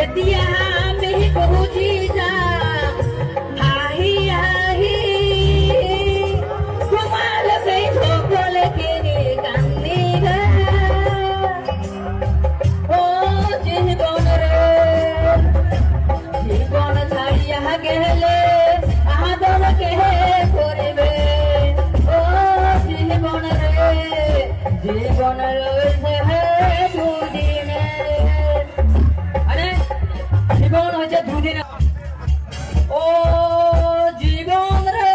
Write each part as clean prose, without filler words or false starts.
দিয়া আমি বুঝি যা আহি আহি তোমার সেই সকলে কিনে কান্দি রে ও জীবন রে জীবন ছাড়িয়া গেলে আদর কে করিবে ও জীবন রে জীবন রয়েছে দুদিনে আরে জীবন হচ্ছে দুদিনে ও জীবন রে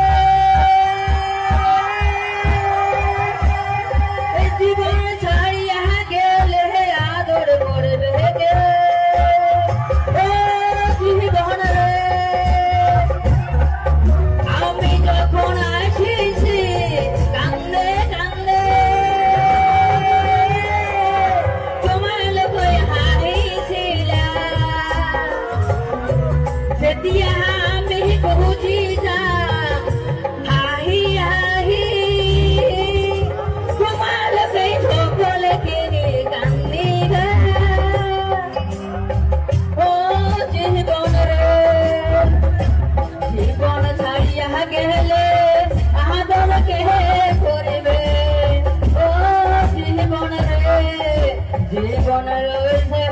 এই জীবন ছাড়িয়া গেলে আদর করবে কে ও জীবন রে আমি যখন আসিছি কান্দে কান্দে তোমার হয়ে হারিয়েছিলাম দিয়া আমি বুঝি যা আহি আহি তোমার সেই সকলে কিনে কান্দি রে ও জীবন রে জীবন ছাড়িয়া গেলে আদর কে করিবে ও জীবন রে জীবন রয়েছে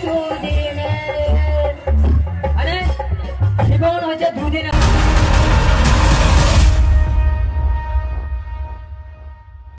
দুদিনে আরে জীবন হচ্ছে দুদিনে